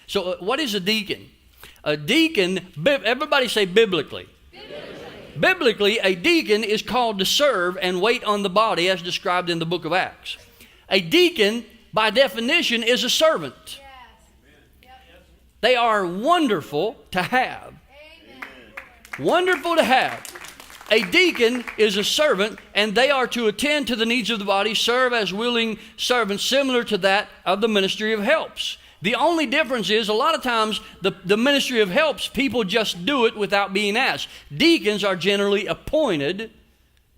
So what is a deacon? A deacon, everybody say biblically. Biblically, a deacon is called to serve and wait on the body as described in the book of Acts. A deacon, by definition, is a servant. They are wonderful to have. Wonderful to have. A deacon is a servant, and they are to attend to the needs of the body, serve as willing servants, similar to that of the ministry of helps. The only difference is a lot of times the ministry of helps, people just do it without being asked. Deacons are generally appointed,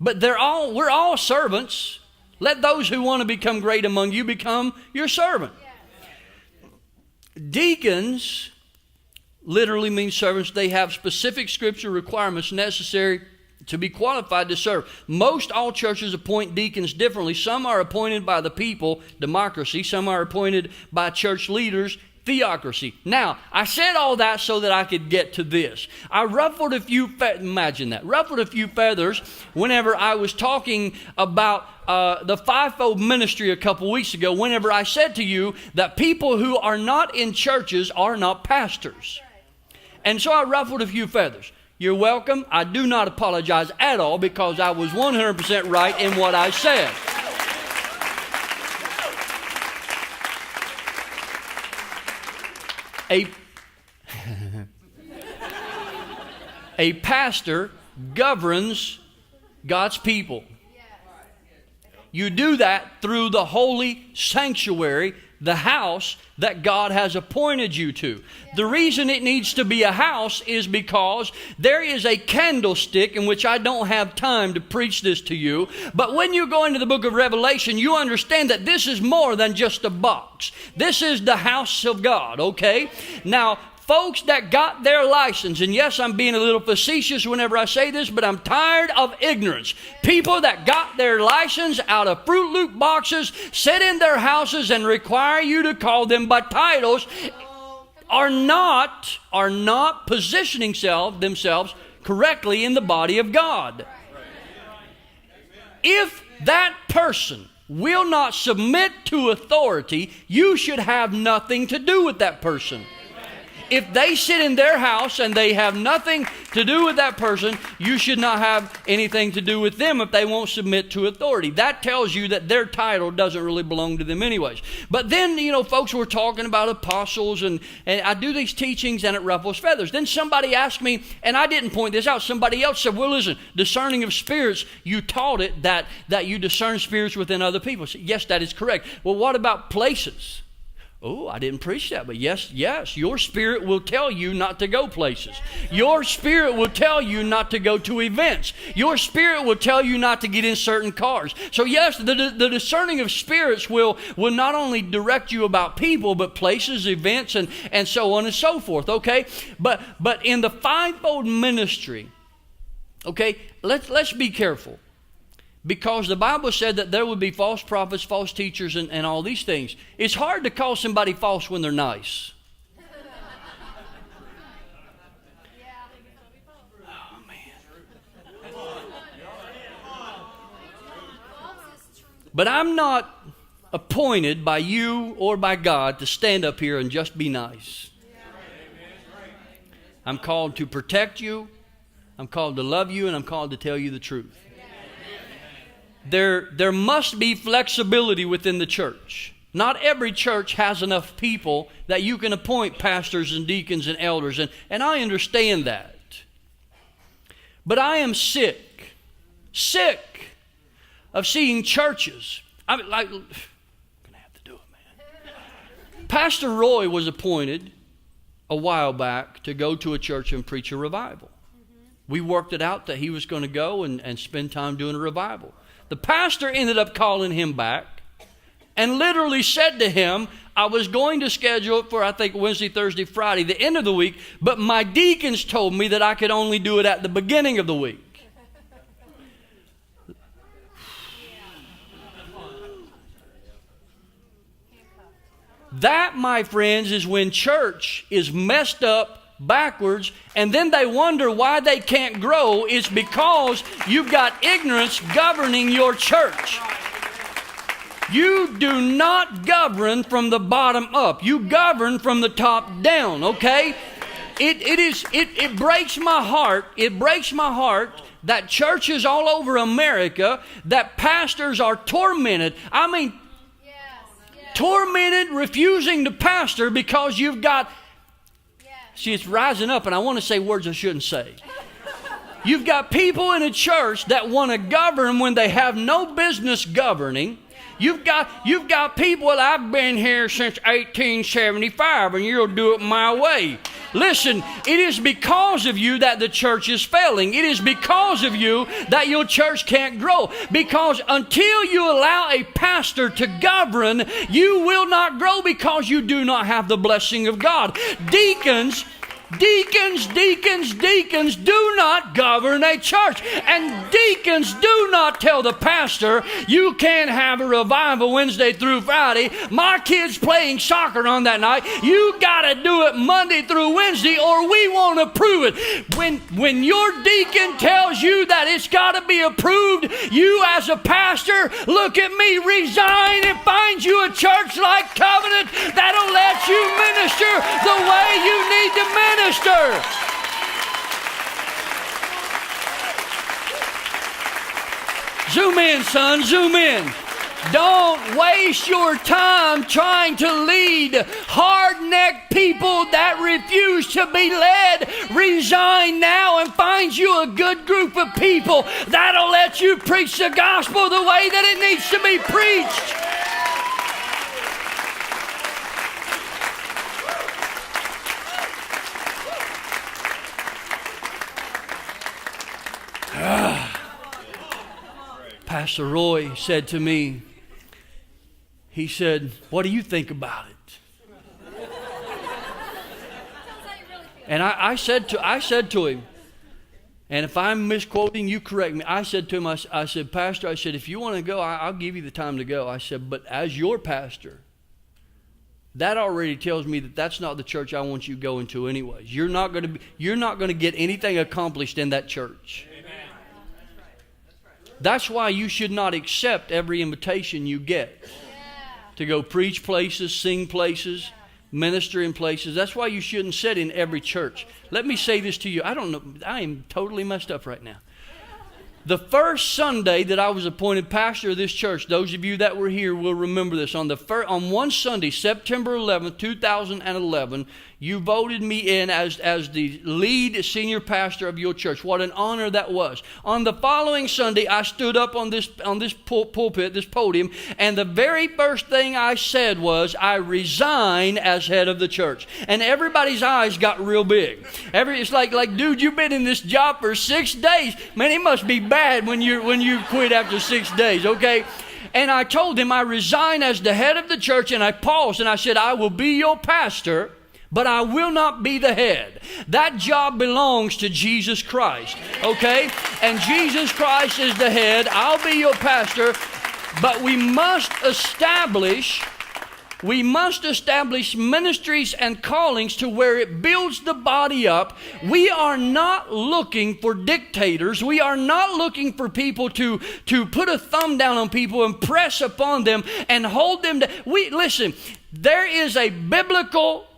but we're all servants. Let those who want to become great among you become your servant. Deacons literally mean servants. They have specific scripture requirements necessary to be qualified to serve. Most all churches appoint deacons differently. Some are appointed by the people, democracy. Some are appointed by church leaders, theocracy. Now, I said all that so that I could get to this. I ruffled a few feathers whenever I was talking about the fivefold ministry a couple weeks ago, whenever I said to you that people who are not in churches are not pastors. And so I ruffled a few feathers. You're welcome. I do not apologize at all because I was 100% right in what I said. A pastor governs God's people. You do that through the holy sanctuary, the house that God has appointed you to. The reason it needs to be a house is because there is a candlestick, in which I don't have time to preach this to you, but when you go into the book of Revelation, you understand that this is more than just a box. This is the house of God, okay? Now, folks that got their license, and yes, I'm being a little facetious whenever I say this, but I'm tired of ignorance. People that got their license out of Fruit Loop boxes, sit in their houses and require you to call them by titles, are not positioning themselves correctly in the body of God. If that person will not submit to authority, you should have nothing to do with that person. If they sit in their house and they have nothing to do with that person, you should not have anything to do with them if they won't submit to authority. That tells you that their title doesn't really belong to them anyways. But then, folks were talking about apostles, and I do these teachings and it ruffles feathers. Then somebody asked me, and I didn't point this out, somebody else said, well, listen, discerning of spirits, you taught it that you discern spirits within other people. I said, yes, that is correct. Well, what about places? Oh, I didn't preach that, but yes, your spirit will tell you not to go places. Your spirit will tell you not to go to events. Your spirit will tell you not to get in certain cars. So yes, the discerning of spirits will not only direct you about people, but places, events, and so on and so forth, okay? But in the fivefold ministry, okay, let's be careful. Because the Bible said that there would be false prophets, false teachers, and all these things. It's hard to call somebody false when they're nice. Oh, man. But I'm not appointed by you or by God to stand up here and just be nice. I'm called to protect you. I'm called to love you, and I'm called to tell you the truth. There must be flexibility within the church. Not every church has enough people that you can appoint pastors and deacons and elders, and I understand that. But I am sick of seeing churches. I'm gonna have to do it, man. Pastor Roy was appointed a while back to go to a church and preach a revival. We worked it out that he was going to go and spend time doing a revival. The pastor ended up calling him back and literally said to him, I was going to schedule it for, I think, Wednesday, Thursday, Friday, the end of the week, but my deacons told me that I could only do it at the beginning of the week. That, my friends, is when church is messed up backwards, and then they wonder why they can't grow. It's because you've got ignorance governing your church. You do not govern from the bottom up. You govern from the top down, okay? It breaks my heart. It breaks my heart that churches all over America, that pastors are tormented. I mean, tormented, refusing to pastor because you've got... See, it's rising up, and I want to say words I shouldn't say. You've got people in a church that want to govern when they have no business governing. You've got people, well, I've been here since 1875 and you'll do it my way. Listen, it is because of you that the church is failing. It is because of you that your church can't grow. Because until you allow a pastor to govern, you will not grow because you do not have the blessing of God. Deacons do not govern a church. And deacons do not tell the pastor, you can't have a revival Wednesday through Friday. My kid's playing soccer on that night. You got to do it Monday through Wednesday or we won't approve it. When your deacon tells you that it's got to be approved, you as a pastor, look at me, resign and find you a church like Covenant that'll let you minister the way you need to minister. Zoom in, son, zoom in. Don't waste your time trying to lead hard-necked people that refuse to be led. Resign now and find you a good group of people that'll let you preach the gospel the way that it needs to be preached. Pastor Roy said to me, he said, what do you think about it? And I said to him, and if I'm misquoting, you correct me. I said to him, I said, Pastor, I said, if you want to go, I'll give you the time to go. I said, but as your pastor, that already tells me that that's not the church I want you going to anyways. You're not going to get anything accomplished in that church. That's why you should not accept every invitation you get to go preach places, sing places, minister in places. That's why you shouldn't sit in every church. Let me say this to you. I don't know. I am totally messed up right now. The first Sunday that I was appointed pastor of this church, those of you that were here will remember this. On one Sunday, September 11th, 2011, you voted me in as the lead senior pastor of your church. What an honor that was. On the following Sunday, I stood up on this pulpit, this podium, and the very first thing I said was, I resign as head of the church. And everybody's eyes got real big. It's like, dude, you've been in this job for 6 days. Man, it must be bad when you quit after 6 days, okay? And I told him I resign as the head of the church, and I paused and I said, I will be your pastor, but I will not be the head. That job belongs to Jesus Christ, okay? And Jesus Christ is the head. I'll be your pastor, but we must establish ministries and callings to where it builds the body up. We are not looking for dictators. We are not looking for people to put a thumb down on people and press upon them and hold them down. Listen, there is a biblical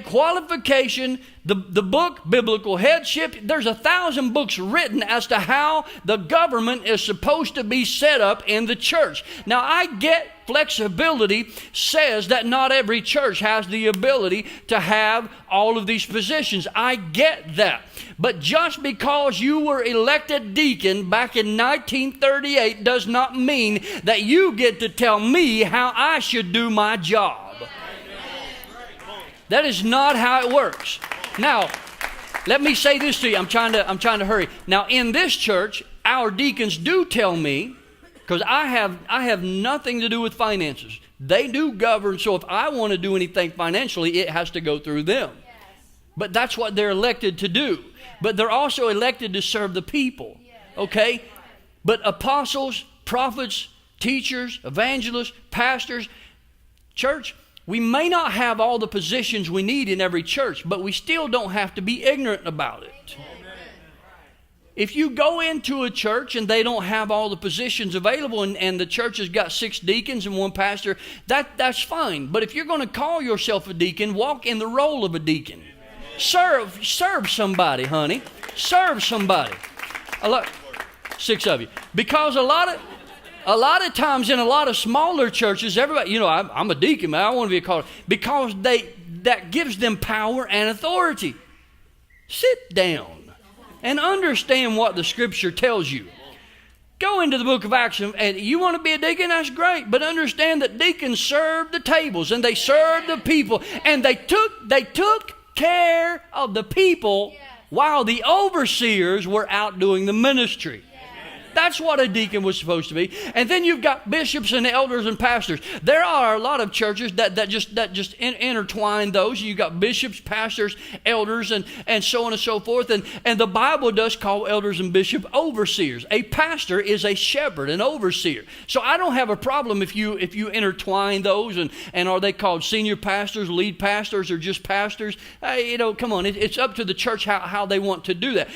qualification. The book, Biblical Headship, there's 1,000 books written as to how the government is supposed to be set up in the church. Now, I get flexibility says that not every church has the ability to have all of these positions. I get that. But just because you were elected deacon back in 1938 does not mean that you get to tell me how I should do my job. That is not how it works. Now, let me say this to you. I'm trying to hurry. Now, in this church, our deacons do tell me, because I have nothing to do with finances. They do govern, so if I want to do anything financially, it has to go through them. Yes. But that's what they're elected to do. Yes. But they're also elected to serve the people. Yes. Okay? But apostles, prophets, teachers, evangelists, pastors, church, we may not have all the positions we need in every church, but we still don't have to be ignorant about it. If you go into a church and they don't have all the positions available and the church has got 6 deacons and 1 pastor, that's fine. But if you're going to call yourself a deacon, walk in the role of a deacon. Serve somebody, honey. Serve somebody. 6 of you. Because a lot of times in a lot of smaller churches, everybody, I'm a deacon, man. I want to be called. Because that gives them power and authority. Sit down and understand what the Scripture tells you. Go into the book of Acts, and you want to be a deacon, that's great. But understand that deacons served the tables, and they served the people, and they took care of the people while the overseers were out doing the ministry. That's what a deacon was supposed to be. And then you've got bishops and elders and pastors. There are a lot of churches that just intertwine those. You've got bishops, pastors, elders, and so on and so forth. And the Bible does call elders and bishops overseers. A pastor is a shepherd, an overseer. So I don't have a problem if you intertwine those. And are they called senior pastors, lead pastors, or just pastors? Come on. It's up to the church how they want to do that.